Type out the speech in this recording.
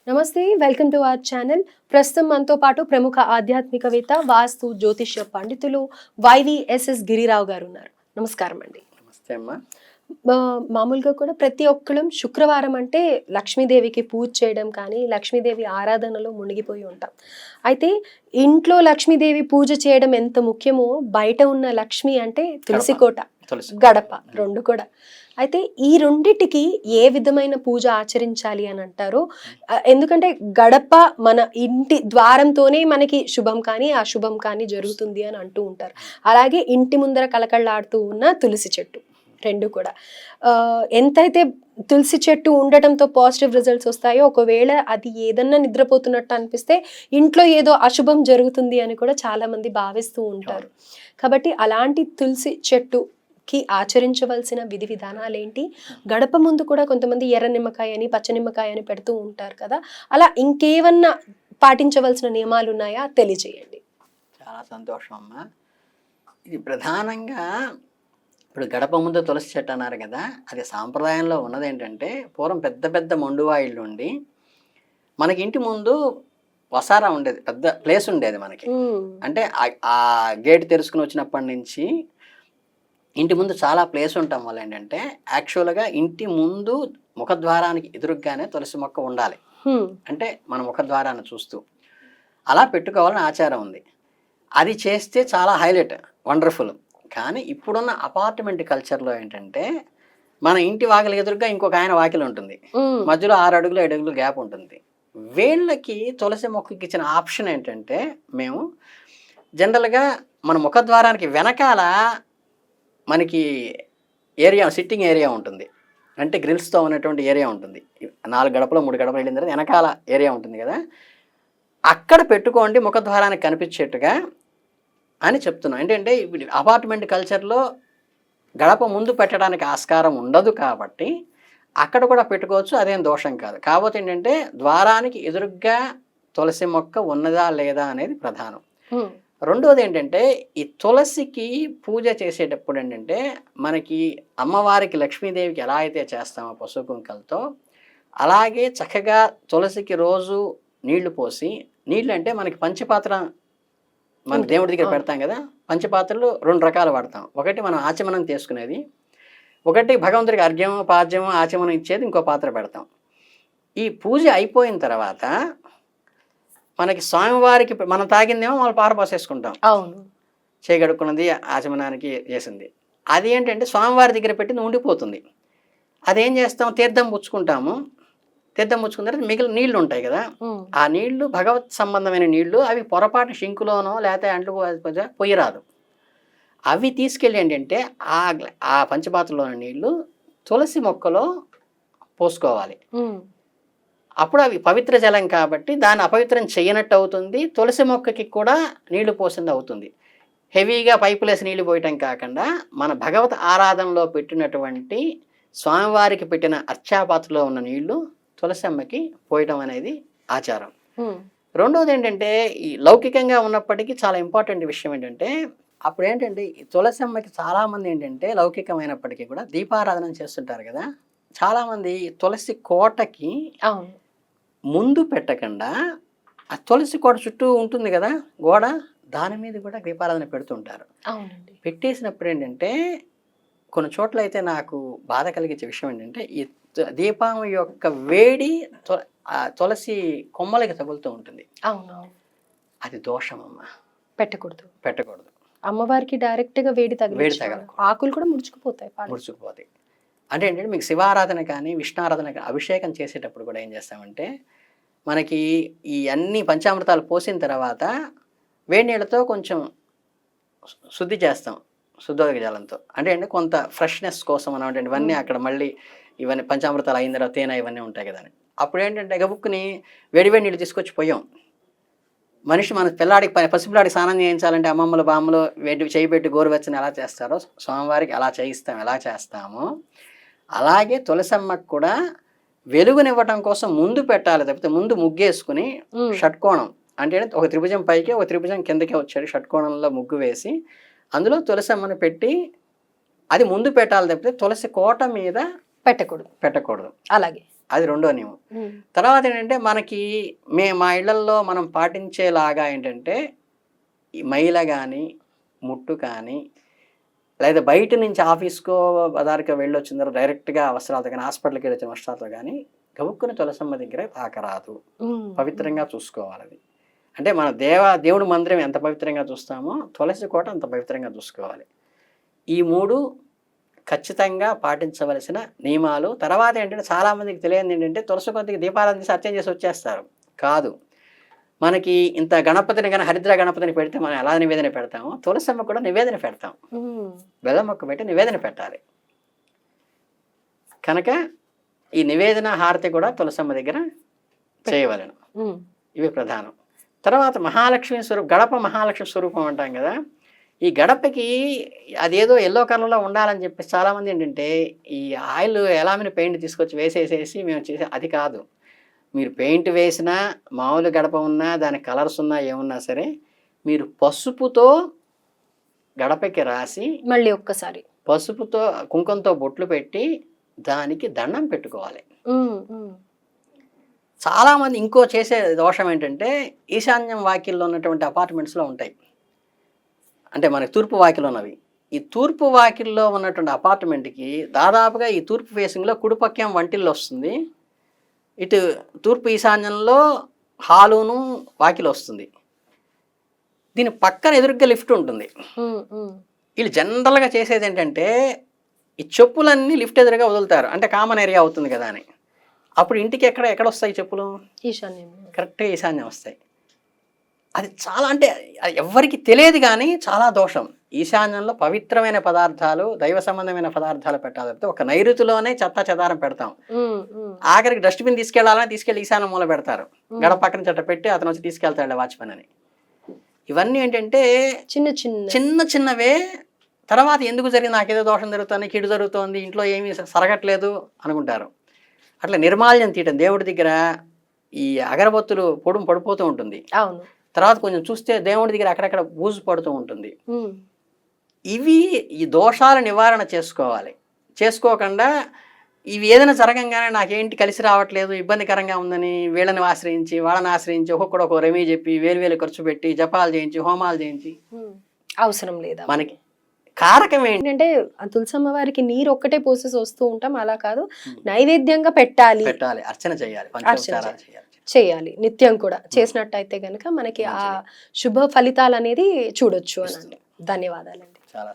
నమస్తే, welcome to our channel. ప్రస్తుతం మనతో పాటు ప్రముఖ ఆధ్యాత్మికవేత్త, వాస్తు జ్యోతిష్య పండితులు వైవిఎస్ఎస్ గిరిరావు గారు ఉన్నారు. నమస్కారం అండి. నమస్తే అమ్మా. మామూలుగా కూడా ప్రతి ఒక్కళ్ళం శుక్రవారం అంటే లక్ష్మీదేవికి పూజ చేయడం కానీ, లక్ష్మీదేవి ఆరాధనలో మునిగిపోయి ఉంటాం. అయితే ఇంట్లో లక్ష్మీదేవి పూజ చేయడం ఎంత ముఖ్యమో, బయట ఉన్న లక్ష్మి అంటే తులసి కోట, గడప రెండు కూడా. అయితే ఈ రెండిటికి ఏ విధమైన పూజ ఆచరించాలి అని అంటారు? ఎందుకంటే గడప మన ఇంటి ద్వారంతోనే మనకి శుభం కానీ అశుభం కానీ జరుగుతుంది అని అంటూ ఉంటారు. అలాగే ఇంటి ముందర కళకళలాడుతూ ఉన్న తులసి చెట్టు రెండు కూడా ఎంతైతే తులసి చెట్టు ఉండటంతో పాజిటివ్ రిజల్ట్స్ వస్తాయో, ఒకవేళ అది ఏదన్నా నిద్రపోతున్నట్టు అనిపిస్తే ఇంట్లో ఏదో అశుభం జరుగుతుంది అని కూడా చాలా మంది భావిస్తూ ఉంటారు. కాబట్టి అలాంటి తులసి చెట్టుకి ఆచరించవలసిన విధి విధానాలు ఏంటి? గడప ముందు కూడా కొంతమంది ఎర్ర నిమ్మకాయ అని, పచ్చ నిమ్మకాయ అని పెడుతూ ఉంటారు కదా, అలా ఇంకేమన్నా పాటించవలసిన నియమాలు ఉన్నాయా? తెలియజేయండి. చాలా సంతోషం అమ్మా. ఇది ప్రధానంగా ఇప్పుడు గడప ముందు తులసి చెట్టు అన్నారు కదా, అది సాంప్రదాయంలో ఉన్నది ఏంటంటే, పూర్వం పెద్ద పెద్ద మండువాయిళ్ళు ఉండి మనకి ఇంటి ముందు వసారా ఉండేది, పెద్ద ప్లేస్ ఉండేది మనకి. అంటే ఆ గేట్ తెరుచుకుని వచ్చినప్పటి నుంచి ఇంటి ముందు చాలా ప్లేస్ ఉండటం వల్ల ఏంటంటే, యాక్చువల్గా ఇంటి ముందు ముఖద్వారానికి ఎదురుగానే తులసి మొక్క ఉండాలి. అంటే మన ముఖద్వారాన్ని చూస్తూ అలా పెట్టుకోవాలని ఆచారం ఉంది. అది చేస్తే చాలా హైలైట్, వండర్ఫుల్. కానీ ఇప్పుడున్న అపార్ట్మెంట్ కల్చర్లో ఏంటంటే, మన ఇంటి వాకిలి ఎదురుగా ఇంకొక ఆయన వాకిలి ఉంటుంది, మధ్యలో 6 అడుగులు 7 అడుగులు గ్యాప్ ఉంటుంది. వీళ్ళకి తులసి మొక్కకి ఇచ్చిన ఆప్షన్ ఏంటంటే, మేము జనరల్గా మన ముఖద్వారానికి వెనకాల మనకి ఏరియా, సిట్టింగ్ ఏరియా ఉంటుంది, అంటే గ్రిల్స్తో ఉన్నటువంటి ఏరియా ఉంటుంది. 4 గడపలు 3 గడపలు వెళ్ళిన తర్వాత వెనకాల ఏరియా ఉంటుంది కదా, అక్కడ పెట్టుకోండి ముఖద్వారానికి కనిపించేట్టుగా అని చెప్తున్నాం. ఏంటంటే ఇప్పుడు అపార్ట్మెంట్ కల్చర్లో గడప ముందు పెట్టడానికి ఆస్కారం ఉండదు కాబట్టి అక్కడ కూడా పెట్టుకోవచ్చు, అదేం దోషం కాదు. కాకపోతే ఏంటంటే, ద్వారానికి ఎదురుగ్గా తులసి మొక్క ఉన్నదా లేదా అనేది ప్రధానం. రెండోది ఏంటంటే, ఈ తులసికి పూజ చేసేటప్పుడు ఏంటంటే, మనకి అమ్మవారికి లక్ష్మీదేవికి ఎలా అయితే చేస్తామో పసుపు కుంకలతో, అలాగే చక్కగా తులసికి రోజు నీళ్లు పోసి, నీళ్ళు అంటే మనకి పంచపాత్ర మన దేవుడి దగ్గర పెడతాం కదా, పంచపాత్రలు 2 రకాలు వాడతాం. ఒకటి మనం ఆచమనం తీసుకునేది, ఒకటి భగవంతుడికి అర్ఘ్యం పాద్యం ఆచమనం ఇచ్చేది, ఇంకో పాత్ర పెడతాం. ఈ పూజ అయిపోయిన తర్వాత మనకి స్వామివారికి మనం తాగిందేమో వాళ్ళు పారపోసేసుకుంటాం, చేయగడుక్కున్నది ఆచమనానికి చేసింది. అది ఏంటంటే స్వామివారి దగ్గర పెట్టింది ఉండిపోతుంది. అదేం చేస్తాం, తీర్థం పుచ్చుకుంటాము. తీర్థం పుచ్చుకున్న తర్వాత మిగిలిన నీళ్లు ఉంటాయి కదా, ఆ నీళ్లు భగవత్ సంబంధమైన నీళ్లు, అవి పొరపాటు షింకులోనో లేకపోతే అంట్లు పొయ్యిరాదు. అవి తీసుకెళ్ళి ఏంటంటే ఆ పంచపాత్రలోని నీళ్లు తులసి మొక్కలో పోసుకోవాలి. అప్పుడు అవి పవిత్ర జలం కాబట్టి దాన్ని అపవిత్రం చేయనట్టు అవుతుంది, తులసి మొక్కకి కూడా నీళ్లు పోసింది అవుతుంది. హెవీగా పైపులేసి నీళ్లు పోయటం కాకుండా మన భగవత్ ఆరాధనలో పెట్టినటువంటి స్వామివారికి పెట్టిన అర్చాపాత్రలో ఉన్న నీళ్లు తులసి అమ్మకి పోయటం అనేది ఆచారం. రెండోది ఏంటంటే, ఈ లౌకికంగా ఉన్నప్పటికీ చాలా ఇంపార్టెంట్ విషయం ఏంటంటే, అప్పుడు ఏంటంటే ఈ తులసి అమ్మకి చాలామంది ఏంటంటే లౌకికమైనప్పటికీ కూడా దీపారాధన చేస్తుంటారు కదా, చాలామంది తులసి కోటకి ముందు పెట్టకుండా ఆ తులసి కోట చుట్టూ ఉంటుంది కదా గోడ, దాని మీద కూడా దీపారాధన పెడుతుంటారు. పెట్టేసినప్పుడు ఏంటంటే, కొన్ని చోట్ల అయితే నాకు బాధ కలిగించే విషయం ఏంటంటే, ఈ దీపం యొక్క వేడి తులసి కొమ్మలకి తగులుతూ ఉంటుంది. అది దోషం అమ్మ, పెట్టకూడదు. అమ్మవారికి డైరెక్ట్ గా వేడి తగల, ఆకులు కూడా ముడుచుకుపోతాయి. అంటే ఏంటంటే, మీకు శివారాధన కానీ విష్ణారాధన కానీ అభిషేకం చేసేటప్పుడు కూడా ఏం చేస్తామంటే, మనకి ఈ అన్ని పంచామృతాలు పోసిన తర్వాత వేడి నీళ్ళతో కొంచెం శుద్ధి చేస్తాం, శుద్ధోదక జలంతో. అంటే కొంత ఫ్రెష్నెస్ కోసం అనమాట. ఇవన్నీ అక్కడ మళ్ళీ ఇవన్నీ పంచామృతాలు అయిన తర్వాత తేనె ఇవన్నీ ఉంటాయి కదా అని. అప్పుడు ఏంటంటే గబుక్కుని వేడివేడి నీళ్ళు తీసుకొచ్చి పోయాం. మనిషి మన పసిపిల్లాడికి స్నానం చేయించాలంటే అమ్మమ్మలు బామ్మలు చేయబెట్టి గోరువెచ్చని ఎలా చేస్తారో స్వామివారికి అలా చేయిస్తాం, ఎలా చేస్తామో అలాగే తులసమ్మకు కూడా వెలుగునివ్వటం కోసం ముందు పెట్టాలి తప్పితే, ముందు ముగ్గేసుకుని షట్కోణం అంటే ఒక త్రిభుజం పైకి ఒక త్రిభుజం కిందకే వచ్చాడు, షట్కోణంలో ముగ్గు వేసి అందులో తులసమ్మని పెట్టి అది ముందు పెట్టాలి తప్పితే తులసి కోట మీద పెట్టకూడదు. అలాగే అది రెండో నియమం. ఉమ్, తర్వాత ఏంటంటే మనకి మా ఇళ్లల్లో మనం పాటించేలాగా ఏంటంటే ఈ మైల కానీ ముట్టు కానీ లేదా బయట నుంచి ఆఫీస్కో బజార్కో వెళ్ళి వచ్చిన తర్వాత డైరెక్ట్గా వస్త్రాలతో కానీ హాస్పిటల్కి వెళ్ళి వచ్చిన వస్త్రాలతో కానీ గబుక్కుని తులసమ్మ దగ్గర తాకరాదు. ఉమ్, పవిత్రంగా చూసుకోవాలి అది. అంటే మన దేవుడి మందిరం ఎంత పవిత్రంగా చూస్తామో తులసి కోట అంత పవిత్రంగా చూసుకోవాలి. ఈ మూడు ఖచ్చితంగా పాటించవలసిన నియమాలు. తర్వాత ఏంటంటే చాలామందికి తెలియదు ఏంటంటే తులసి కొద్దిగా దీపాలను తీసి అర్చన చేసి వచ్చేస్తారు. కాదు, మనకి ఇంత గణపతిని కానీ హరిద్ర గణపతిని పెడితే మనం ఎలా నివేదన పెడతామో తులసమ్మ కూడా నివేదన పెడతాం. ఉమ్, బెల్లం మొక్క పెట్టి నివేదన పెట్టాలి. కనుక ఈ నివేదన హారతి కూడా తులసమ్మ దగ్గర చేయవలను. ఉమ్, ఇవి ప్రధానం. తర్వాత మహాలక్ష్మి స్వరూపం, గడప మహాలక్ష్మి స్వరూపం అంటాం కదా. ఈ గడపకి అదేదో ఎల్లో కలర్లో ఉండాలని చెప్పి చాలామంది ఏంటంటే ఈ ఆయిల్ ఎలామిని పెయింట్ తీసుకొచ్చి వేసేసేసి మేము చేసే, అది కాదు. మీరు పెయింట్ వేసినా మామూలు గడప ఉన్నా దానికి కలర్స్ ఉన్నా ఏమున్నా సరే మీరు పసుపుతో గడపకి రాసి మళ్ళీ ఒక్కసారి పసుపుతో కుంకుమతో బొట్లు పెట్టి దానికి దండం పెట్టుకోవాలి. ఉమ్, ఉమ్, చాలామంది ఇంకో చేసే దోషం ఏంటంటే ఈశాన్యం వాకిల్లో ఉన్నటువంటి అపార్ట్మెంట్స్లో ఉంటాయి. అంటే మనకి తూర్పు వాకిలు ఉన్నవి. ఈ తూర్పు వాకిల్లో ఉన్నటువంటి అపార్ట్మెంట్కి దాదాపుగా ఈ తూర్పు ఫేసింగ్లో కుడిపక్కేం వంటిల్లు వస్తుంది, ఇటు తూర్పు ఈశాన్యంలో హాలును వాకిలు వస్తుంది. దీని పక్కన ఎదురుగ్గా లిఫ్ట్ ఉంటుంది. ఉమ్, ఉమ్, వీళ్ళు జనరల్గా చేసేది ఏంటంటే ఈ చెప్పులన్నీ లిఫ్ట్ ఎదురుగా వదులుతారు, అంటే కామన్ ఏరియా అవుతుంది కదా అని. అప్పుడు ఇంటికి ఎక్కడ వస్తాయి చెప్పులు? ఈశాన్యం. కరెక్ట్గా ఈశాన్యం వస్తాయి. అది చాలా, అంటే ఎవ్వరికి తెలియదు కానీ చాలా దోషం. ఈశాన్యంలో పవిత్రమైన పదార్థాలు, దైవ సంబంధమైన పదార్థాలు పెట్టాలి. ఒక నైరుతిలోనే చెత్త చెదారం పెడతాం. ఉమ్, ఉమ్, ఆఖరికి డస్ట్బిన్ తీసుకెళ్లాలని తీసుకెళ్ళి ఈశాన్యం మూల పెడతారు. గడప పక్కన చెట్ట పెట్టి అతను వచ్చి తీసుకెళ్తాడు వాచ్మెన్ అని. ఇవన్నీ ఏంటంటే చిన్న చిన్న చిన్న చిన్నవే. తర్వాత ఎందుకు జరిగింది, నాకేదో దోషం జరుగుతుంది, కీడు జరుగుతోంది, ఇంట్లో ఏమీ సరగట్లేదు అనుకుంటారు. అట్లా నిర్మాల్యం తీయటం, దేవుడి దగ్గర ఈ అగరబత్తులు పొడుము పడిపోతూ ఉంటుంది. అవును. తర్వాత కొంచెం చూస్తే దేవుడి దగ్గర అక్కడక్కడ బూజు పడుతూ ఉంటుంది. ఉమ్, ఇవి ఈ దోషాల నివారణ చేసుకోవాలి. చేసుకోకుండా ఇవి ఏదైనా జరగంగానే నాకేంటి కలిసి రావట్లేదు, ఇబ్బందికరంగా ఉందని వీళ్ళని ఆశ్రయించి వాళ్ళని ఆశ్రయించి ఒక్కొక్కడు ఒక రెమీ చెప్పి వేలు ఖర్చు పెట్టి జపాలు చేయించి హోమాలు చేయించి ఉమ్, అవసరం లేదా మనకి కారకం ఏంటి ఏంటంటే ఆ తులసమ్మ వారికి నీరు ఒక్కటే పోసేసి వస్తూ ఉంటాం, అలా కాదు, నైవేద్యంగా పెట్టాలి, అర్చన చేయాలి, పంచోపచారాలు చేయాలి, చేయాలి నిత్యం కూడా. చేసినట్టయితే కనుక మనకి ఆ శుభ ఫలితాలు అనేది చూడొచ్చు అని. ధన్యవాదాలండి. చాలా